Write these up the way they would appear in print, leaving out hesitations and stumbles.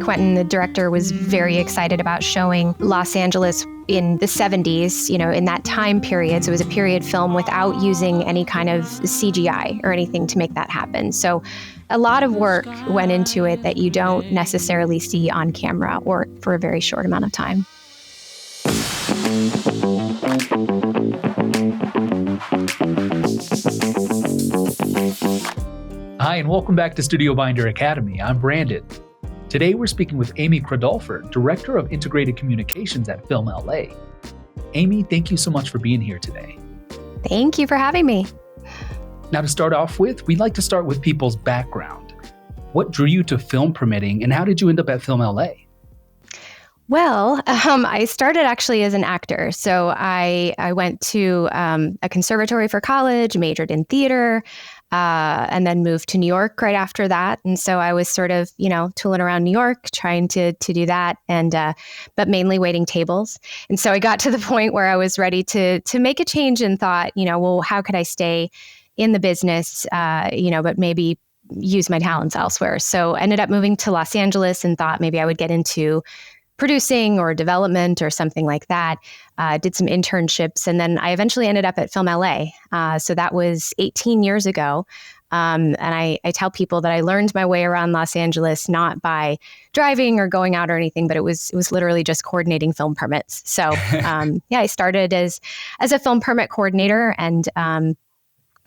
Quentin, the director, was very excited about showing Los Angeles in the 70s, in that time period. So it was a period film without using any kind of CGI or anything to make that happen. So a lot of work went into it that you don't necessarily see on camera or for a very short amount of time. Hi, and welcome back to StudioBinder Academy. I'm Brandon. Today, we're speaking with Amy Kradolfer, Director of Integrated Communications at Film LA. Amy, thank you so much for being here today. Thank you for having me. Now, to start off with, we'd like to start with people's background. What drew you to film permitting, and how did you end up at Film LA? Well, I started actually as an actor. So I went to a conservatory for college, majored in theater, and then moved to New York right after that. And so I was sort of, tooling around New York, trying to do that, and but mainly waiting tables. And so I got to the point where I was ready to make a change and thought, well, how could I stay in the business, but maybe use my talents elsewhere. So I ended up moving to Los Angeles and thought maybe I would get into producing or development or something like that. Did some internships, and then I eventually ended up at Film LA. So that was 18 years ago. And I tell people that I learned my way around Los Angeles not by driving or going out or anything, but it was literally just coordinating film permits. So I started as a film permit coordinator, and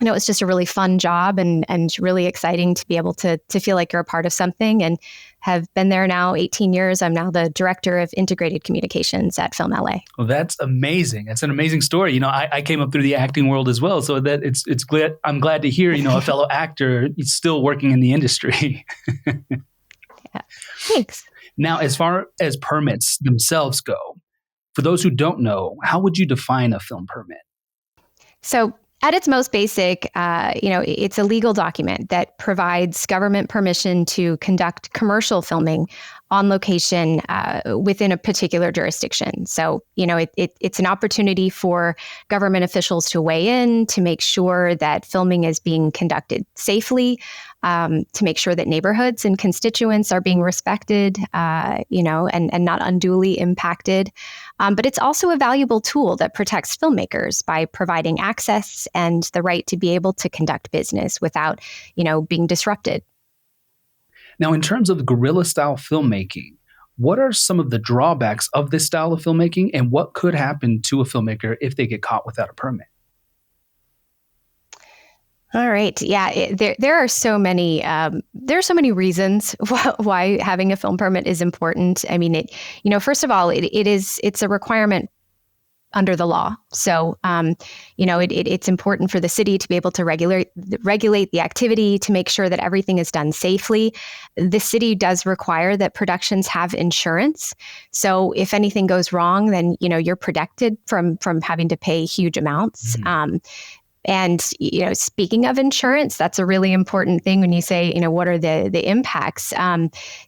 it was just a really fun job and really exciting to be able to feel like you're a part of something, and have been there now 18 years. I'm now the Director of Integrated Communications at Film LA. Well, that's amazing. That's an amazing story. I came up through the acting world as well, so that it's glad. I'm glad to hear, a fellow actor is still working in the industry. Yeah. Thanks. Now, as far as permits themselves go, for those who don't know, how would you define a film permit? So at its most basic, it's a legal document that provides government permission to conduct commercial filming on location within a particular jurisdiction. So, it's an opportunity for government officials to weigh in, to make sure that filming is being conducted safely, to make sure that neighborhoods and constituents are being respected, and not unduly impacted. But it's also a valuable tool that protects filmmakers by providing access and the right to be able to conduct business without, being disrupted. Now, in terms of guerrilla style filmmaking, what are some of the drawbacks of this style of filmmaking, and what could happen to a filmmaker if they get caught without a permit? All right. Yeah, there are so many reasons why having a film permit is important. I mean, first of all, it's a requirement under the law. So, it's important for the city to be able to regulate the activity, to make sure that everything is done safely. The city does require that productions have insurance. So if anything goes wrong, then, you're protected from having to pay huge amounts. Mm-hmm. And, speaking of insurance, that's a really important thing when you say, what are the impacts?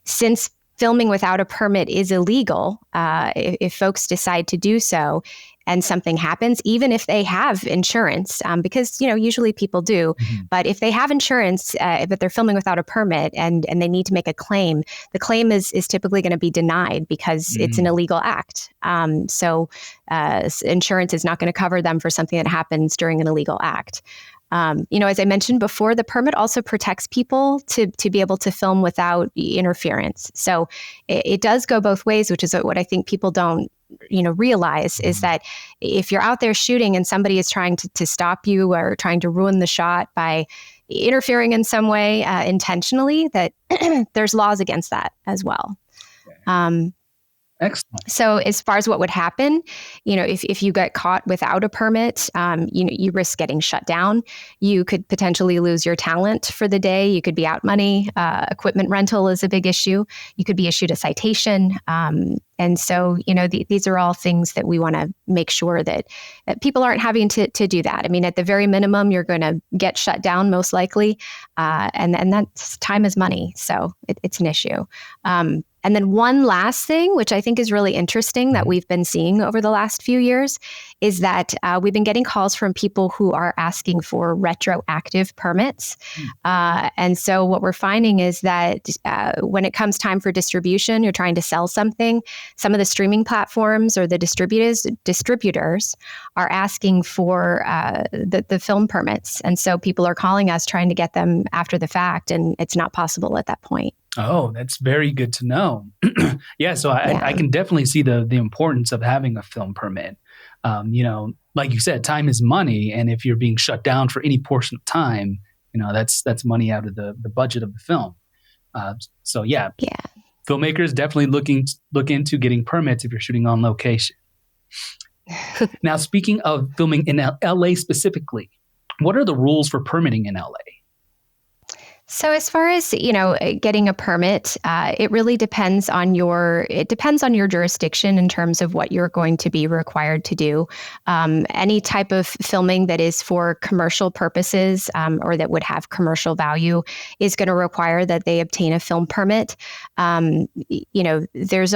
Since filming without a permit is illegal, if folks decide to do so and something happens, even if they have insurance, because, usually people do, mm-hmm. but if they have insurance, but they're filming without a permit and they need to make a claim, the claim is typically going to be denied because mm-hmm. it's an illegal act. So insurance is not going to cover them for something that happens during an illegal act. As I mentioned before, the permit also protects people to be able to film without interference. So it does go both ways, which is what I think people don't, realize is that if you're out there shooting and somebody is trying to stop you or trying to ruin the shot by interfering in some way intentionally, that there's laws against that as well. Excellent. So as far as what would happen, if you get caught without a permit, you risk getting shut down. You could potentially lose your talent for the day. You could be out money. Equipment rental is a big issue. You could be issued a citation. And so, these are all things that we want to make sure that people aren't having to do that. I mean, at the very minimum, you're going to get shut down most likely. And that's time is money. So it's an issue. And then one last thing, which I think is really interesting that we've been seeing over the last few years, is that we've been getting calls from people who are asking for retroactive permits. And so what we're finding is that when it comes time for distribution, you're trying to sell something, some of the streaming platforms or the distributors are asking for the film permits. And so people are calling us trying to get them after the fact, and it's not possible at that point. Oh, that's very good to know. Yeah, so I can definitely see the importance of having a film permit. Like you said, time is money, and if you're being shut down for any portion of time, that's money out of the budget of the film. So yeah, filmmakers definitely look into getting permits if you're shooting on location. Now, speaking of filming in LA specifically, what are the rules for permitting in LA? So as far as, getting a permit, it really depends on your jurisdiction in terms of what you're going to be required to do. Any type of filming that is for commercial purposes or that would have commercial value is going to require that they obtain a film permit. There's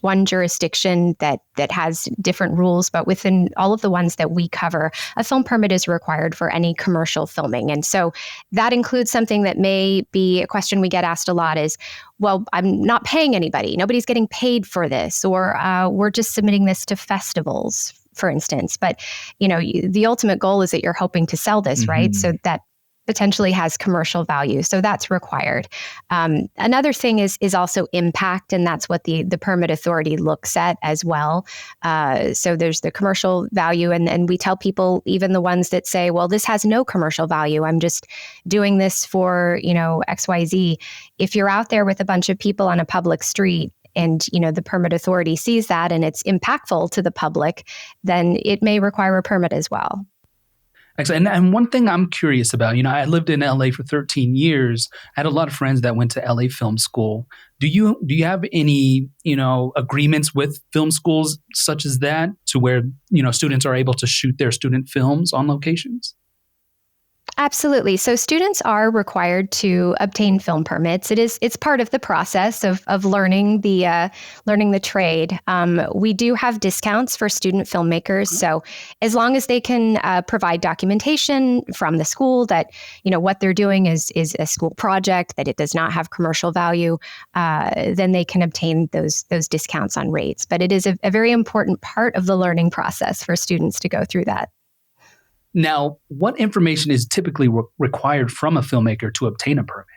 one jurisdiction that has different rules, but within all of the ones that we cover, a film permit is required for any commercial filming. And so that includes something that may be a question we get asked a lot is, well, I'm not paying anybody. Nobody's getting paid for this, or we're just submitting this to festivals, for instance. But, the ultimate goal is that you're hoping to sell this, right? So that potentially has commercial value. So that's required. Another thing is also impact, and that's what the permit authority looks at as well. So there's the commercial value, and we tell people, even the ones that say, well, this has no commercial value, I'm just doing this for, XYZ. If you're out there with a bunch of people on a public street, and the permit authority sees that and it's impactful to the public, then it may require a permit as well. Excellent. And one thing I'm curious about, I lived in LA for 13 years. I had a lot of friends that went to LA Film School. Do you have any, agreements with film schools such as that, to where, students are able to shoot their student films on locations? Absolutely. So students are required to obtain film permits. It's part of the process of learning the trade. We do have discounts for student filmmakers. So as long as they can provide documentation from the school that what they're doing is a school project, that it does not have commercial value, then they can obtain those discounts on rates. But it is a very important part of the learning process for students to go through that. Now, what information is typically required from a filmmaker to obtain a permit?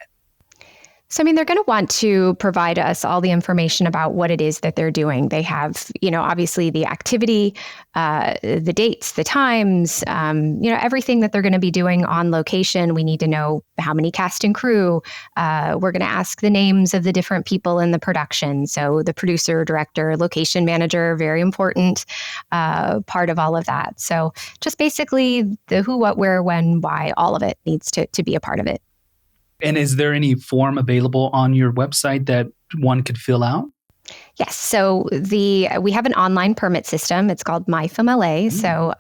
So, they're going to want to provide us all the information about what it is that they're doing. They have, obviously the activity, the dates, the times, everything that they're going to be doing on location. We need to know how many cast and crew. We're going to ask the names of the different people in the production. So the producer, director, location manager, very important part of all of that. So just basically the who, what, where, when, why, all of it needs to be a part of it. And is there any form available on your website that one could fill out? Yes. So we have an online permit system. It's called MyFilmLA. So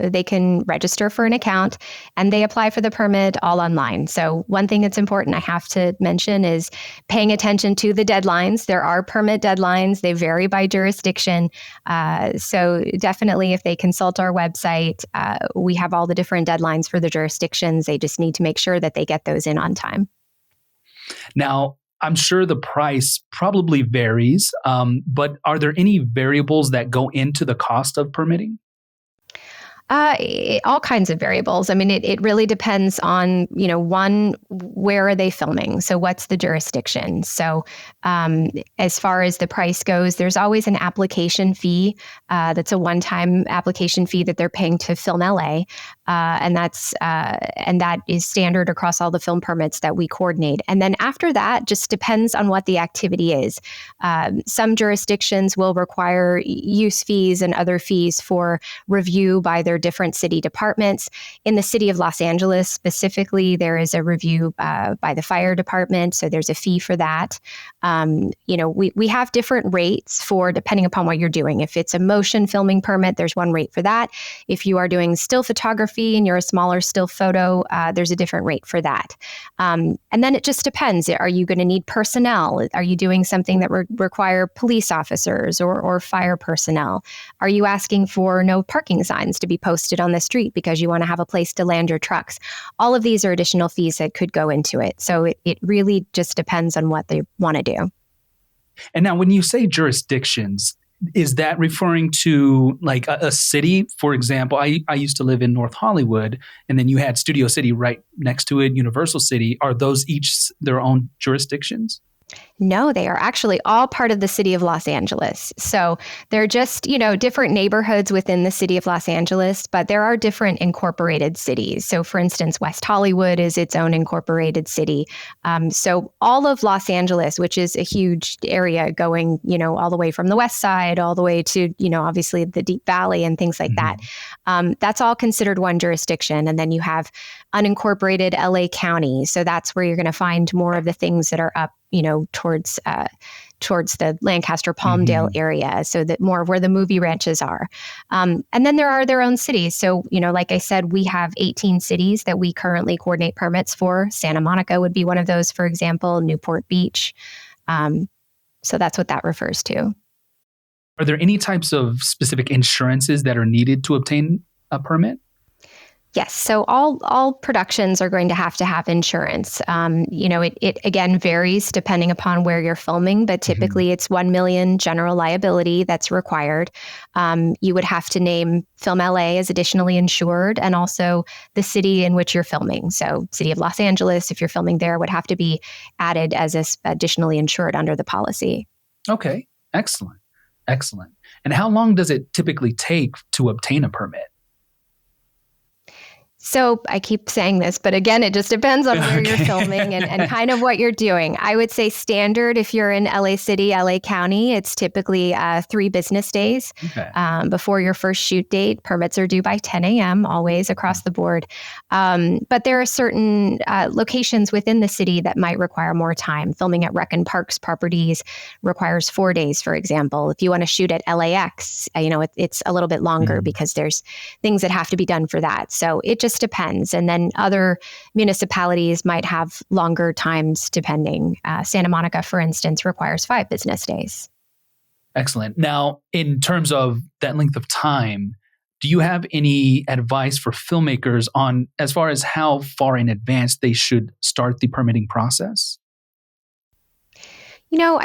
they can register for an account and they apply for the permit all online. So one thing that's important I have to mention is paying attention to the deadlines. There are permit deadlines. They vary by jurisdiction. So definitely if they consult our website, we have all the different deadlines for the jurisdictions. They just need to make sure that they get those in on time. Now, I'm sure the price probably varies, but are there any variables that go into the cost of permitting? All kinds of variables. It really depends on, one, where are they filming? So what's the jurisdiction? So as far as the price goes, there's always an application fee. That's a one-time application fee that they're paying to Film LA. and that is standard across all the film permits that we coordinate. And then after that, just depends on what the activity is. Some jurisdictions will require use fees and other fees for review by their different city departments. In the city of Los Angeles specifically, there is a review by the fire department, so there's a fee for that. We have different rates for depending upon what you're doing. If it's a motion filming permit, there's one rate for that. If you are doing still photography and you're a smaller still photo, there's a different rate for that. And then it just depends. Are you going to need personnel? Are you doing something that require police officers or fire personnel? Are you asking for no parking signs to be posted on the street because you want to have a place to land your trucks? All of these are additional fees that could go into it. So it really just depends on what they want to do. And now when you say jurisdictions, is that referring to like a city? For example, I used to live in North Hollywood, and then you had Studio City right next to it, Universal City. Are those each their own jurisdictions? No, they are actually all part of the city of Los Angeles. So they're just, different neighborhoods within the city of Los Angeles, but there are different incorporated cities. So for instance, West Hollywood is its own incorporated city. So all of Los Angeles, which is a huge area going, all the way from the west side, all the way to, obviously the Deep Valley and things like that. That's all considered one jurisdiction. And then you have unincorporated LA County. So that's where you're going to find more of the things that are up, towards the Lancaster, Palmdale area, so that more of where the movie ranches are. And then there are their own cities. So, like I said, we have 18 cities that we currently coordinate permits for. Santa Monica would be one of those, for example, Newport Beach. So that's what that refers to. Are there any types of specific insurances that are needed to obtain a permit? Yes. So all productions are going to have insurance. It again varies depending upon where you're filming, but typically it's 1 million general liability that's required. You would have to name Film LA as additionally insured, and also the city in which you're filming. So city of Los Angeles, if you're filming there, would have to be added as additionally insured under the policy. Okay. Excellent. And how long does it typically take to obtain a permit? So I keep saying this, but again, it just depends on where you're filming and kind of what you're doing. I would say standard, if you're in LA City, LA County, it's typically 3 business days before your first shoot date. Permits are due by 10 a.m. always across the board. But there are certain locations within the city that might require more time. Filming at Rec and Parks properties requires 4 days, for example. If you want to shoot at LAX, it's a little bit longer because there's things that have to be done for that. So it just depends. And then other municipalities might have longer times depending. Santa Monica, for instance, requires 5 business days. Excellent. Now, in terms of that length of time, do you have any advice for filmmakers on as far as how far in advance they should start the permitting process?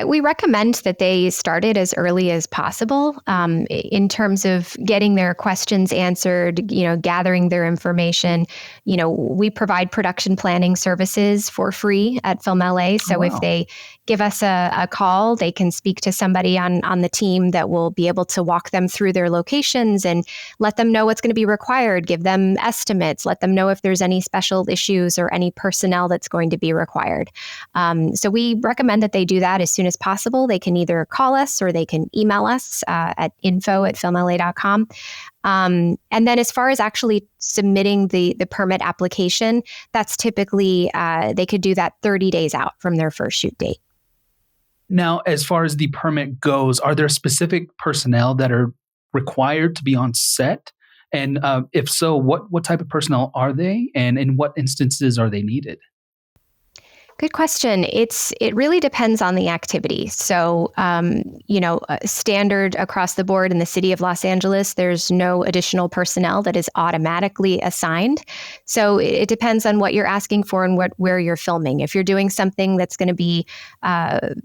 We recommend that they start it as early as possible in terms of getting their questions answered, gathering their information. We provide production planning services for free at Film LA. So if they give us a call, they can speak to somebody on the team that will be able to walk them through their locations and let them know what's going to be required, give them estimates, let them know if there's any special issues or any personnel that's going to be required. So we recommend that they do that as soon as possible. They can either call us or they can email us at info@filmla.com. And then as far as actually submitting the permit application, that's typically, they could do that 30 days out from their first shoot date. Now, as far as the permit goes, are there specific personnel that are required to be on set? And if so, what type of personnel are they? And in what instances are they needed? Good question. It really depends on the activity. So, standard across the board in the city of Los Angeles, there's no additional personnel that is automatically assigned. So it depends on what you're asking for and where you're filming. If you're doing something that's going to be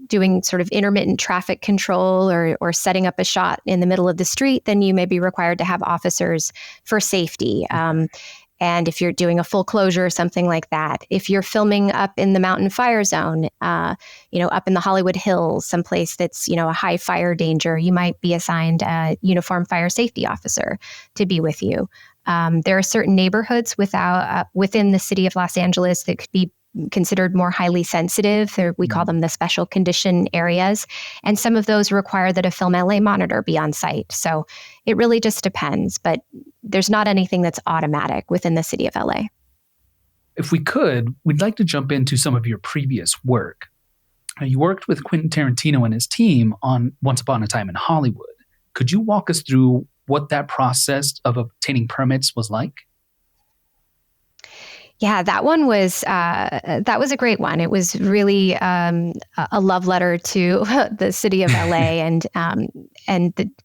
doing sort of intermittent traffic control or setting up a shot in the middle of the street, then you may be required to have officers for safety. And if you're doing a full closure or something like that, if you're filming up in the mountain fire zone, up in the Hollywood Hills, someplace that's, a high fire danger, you might be assigned a uniformed fire safety officer to be with you. There are certain neighborhoods within the city of Los Angeles that could be considered more highly sensitive. We call them the special condition areas. And some of those require that a Film LA monitor be on site. So it really just depends, but there's not anything that's automatic within the city of LA. If we could, we'd like to jump into some of your previous work. You worked with Quentin Tarantino and his team on Once Upon a Time in Hollywood. Could you walk us through what that process of obtaining permits was like? Yeah, that one was a great one. It was really a love letter to the city of LA, and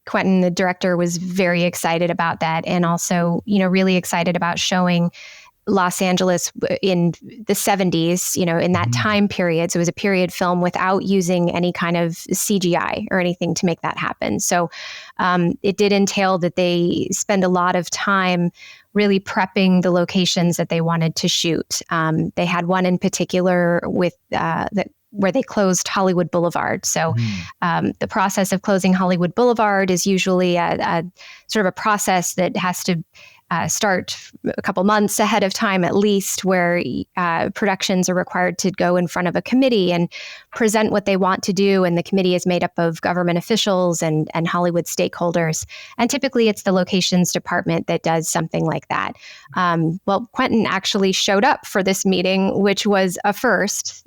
Quentin, the director, was very excited about that, and also really excited about showing Los Angeles in the 70s, in that time period. So it was a period film without using any kind of CGI or anything to make that happen. So it did entail that they spend a lot of time really prepping the locations that they wanted to shoot. They had one in particular with where they closed Hollywood Boulevard. So the process of closing Hollywood Boulevard is usually a sort of a process that has to start a couple months ahead of time at least, where productions are required to go in front of a committee and present what they want to do. And the committee is made up of government officials and Hollywood stakeholders. And typically it's the locations department that does something like that. Well, Quentin actually showed up for this meeting, which was a first,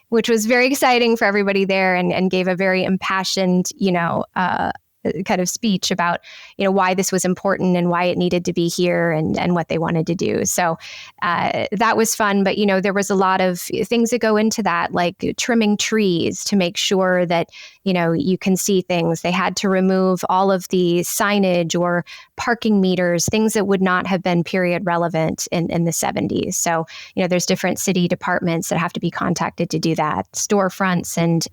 which was very exciting for everybody there, and gave a very impassioned, kind of speech about, why this was important and why it needed to be here and what they wanted to do. So that was fun. But, there was a lot of things that go into that, like trimming trees to make sure that, you can see things. They had to remove all of the signage or parking meters, things that would not have been period relevant in the 70s. So, there's different city departments that have to be contacted to do that, storefronts, and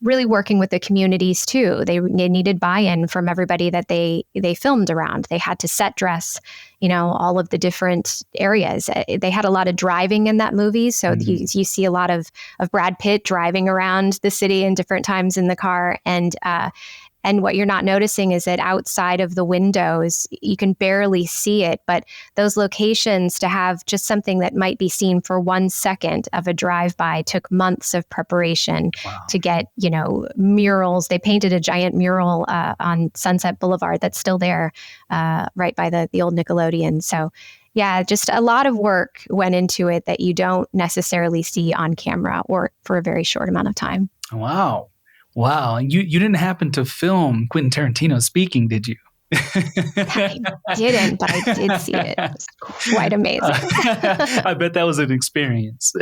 really working with the communities too. They needed buy-in from everybody that they filmed around. They had to set dress, all of the different areas. They had a lot of driving in that movie. So you see a lot of Brad Pitt driving around the city in different times in the car. And what you're not noticing is that outside of the windows, you can barely see it. But those locations, to have just something that might be seen for 1 second of a drive-by, took months of preparation to get, murals. They painted a giant mural on Sunset Boulevard that's still there, right by the old Nickelodeon. So yeah, just a lot of work went into it that you don't necessarily see on camera or for a very short amount of time. Wow. You didn't happen to film Quentin Tarantino speaking, did you? I didn't, but I did see it. It was quite amazing. I bet that was an experience.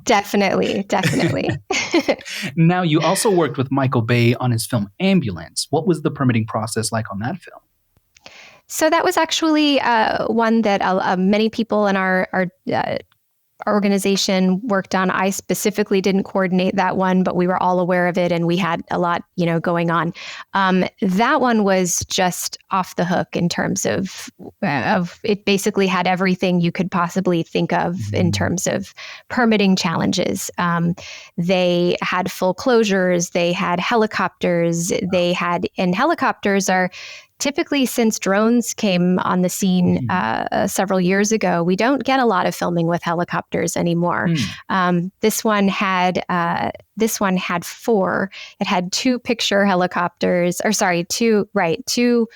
Definitely. Now, you also worked with Michael Bay on his film Ambulance. What was the permitting process like on that film? So that was actually one that many people in our organization worked on. I specifically didn't coordinate that one, but we were all aware of it, and we had a lot, going on. That one was just off the hook in terms of it. Basically had everything you could possibly think of in terms of permitting challenges. They had full closures. They had helicopters. And helicopters are typically, since drones came on the scene several years ago, we don't get a lot of filming with helicopters anymore. This one had 4. It had 2 picture helicopters, two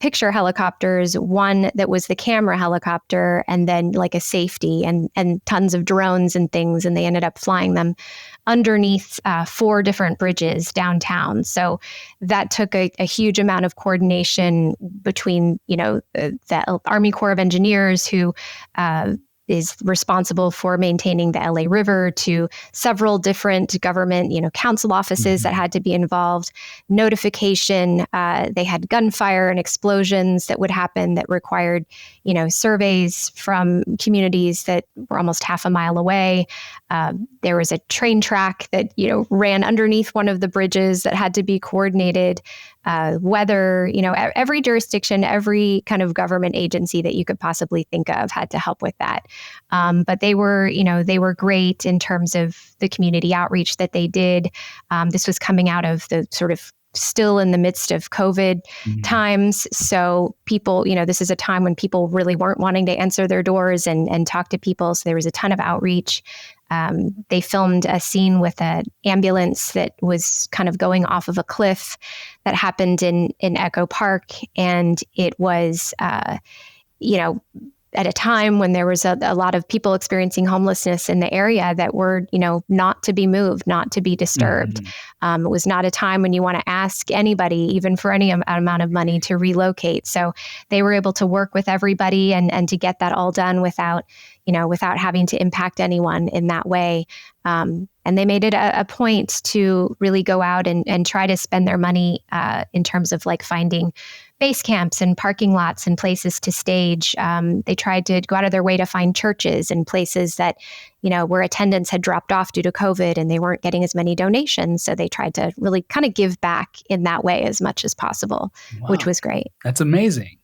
picture helicopters, one that was the camera helicopter, and then like a safety, and tons of drones and things. And they ended up flying them underneath 4 different bridges downtown. So that took a huge amount of coordination between, the Army Corps of Engineers, who is responsible for maintaining the LA River, to several different government, council offices that had to be involved, notification. They had gunfire and explosions that would happen that required, surveys from communities that were almost half a mile away. There was a train track that, ran underneath one of the bridges that had to be coordinated. Weather, every jurisdiction, every kind of government agency that you could possibly think of had to help with that. But they were great in terms of the community outreach that they did. This was coming out of the sort of still in the midst of COVID times. So people, this is a time when people really weren't wanting to answer their doors and talk to people. So there was a ton of outreach. They filmed a scene with an ambulance that was kind of going off of a cliff that happened in Echo Park. And it was, at a time when there was a lot of people experiencing homelessness in the area that were, not to be moved, not to be disturbed. It was not a time when you want to ask anybody, even for any amount of money, to relocate. So they were able to work with everybody and to get that all done without having to impact anyone in that way. And they made it a point to really go out and try to spend their money in terms of like finding base camps and parking lots and places to stage. They tried to go out of their way to find churches and places that, where attendance had dropped off due to COVID and they weren't getting as many donations. So they tried to really kind of give back in that way as much as possible, which was great. That's amazing.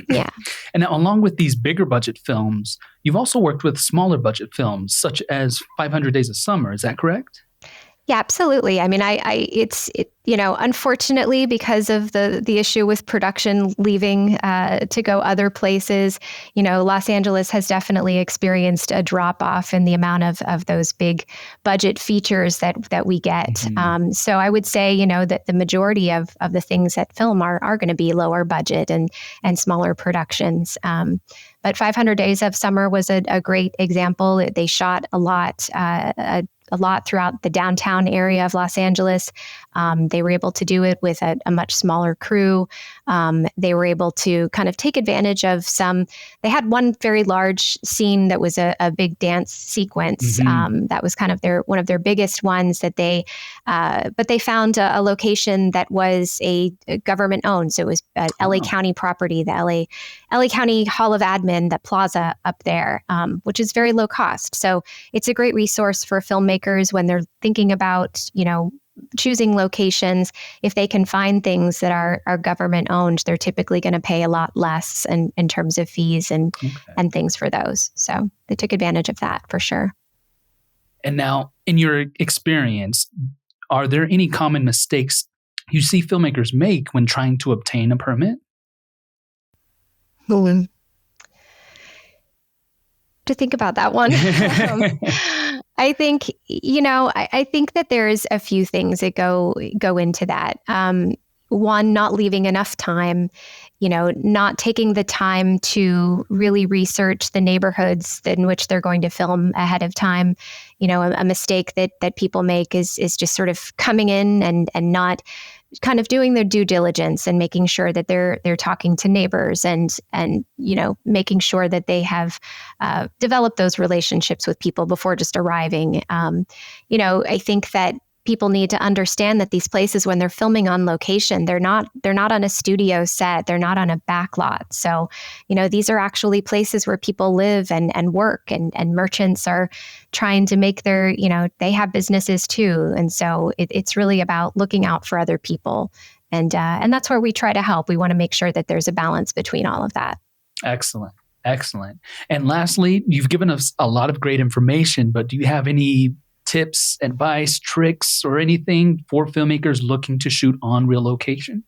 Yeah. And now, along with these bigger budget films, you've also worked with smaller budget films, such as 500 Days of Summer. Is that correct? Yeah, absolutely. I mean, unfortunately, because of the issue with production leaving to go other places, Los Angeles has definitely experienced a drop off in the amount of those big budget features that we get. So I would say, that the majority of the things that film are going to be lower budget and smaller productions. But 500 Days of Summer was a great example. They shot a lot throughout the downtown area of Los Angeles. They were able to do it with a much smaller crew. They were able to kind of take advantage of they had one very large scene that was a big dance sequence. That was kind of one of their biggest ones but they found a location that was a government owned. So it was LA County property, the LA County Hall of Admin, that plaza up there, which is very low cost. So it's a great resource for filmmakers when they're thinking about, choosing locations. If they can find things that are government owned, they're typically going to pay a lot less in terms of fees and things for those. So they took advantage of that for sure. And now, in your experience, are there any common mistakes you see filmmakers make when trying to obtain a permit? To think about that one. I think, I think that there's a few things that go into that. One, not leaving enough time, not taking the time to really research the neighborhoods in which they're going to film ahead of time. A mistake that people make is just sort of coming in and not kind of doing their due diligence and making sure that they're talking to neighbors and making sure that they have developed those relationships with people before just arriving. I think that people need to understand that these places, when they're filming on location, they're not on a studio set, they're not on a back lot. So, these are actually places where people live and work, and merchants are trying to make their, they have businesses too. And so it's really about looking out for other people. And that's where we try to help. We want to make sure that there's a balance between all of that. Excellent. And lastly, you've given us a lot of great information, but do you have any tips, advice, tricks, or anything for filmmakers looking to shoot on real location?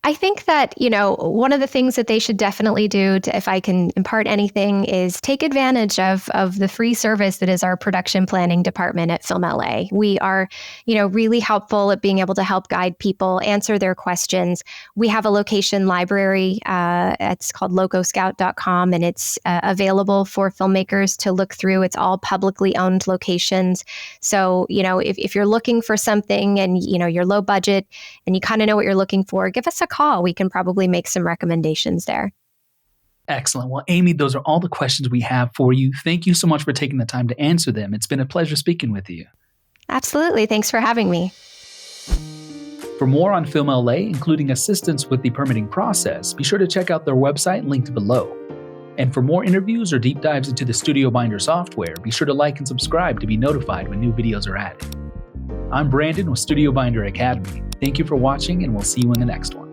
I think that, one of the things that they should definitely do, if I can impart anything, is take advantage of the free service that is our production planning department at Film LA. We are, really helpful at being able to help guide people, answer their questions. We have a location library. It's called locoscout.com, and it's available for filmmakers to look through. It's all publicly owned locations. So, if you're looking for something and, you're low budget and you kind of know what you're looking for, give us a call. We can probably make some recommendations there. Excellent. Well, Amy, those are all the questions we have for you. Thank you so much for taking the time to answer them. It's been a pleasure speaking with you. Absolutely. Thanks for having me. For more on Film LA, including assistance with the permitting process, be sure to check out their website linked below. And for more interviews or deep dives into the StudioBinder software, be sure to like and subscribe to be notified when new videos are added. I'm Brandon with StudioBinder Academy. Thank you for watching, and we'll see you in the next one.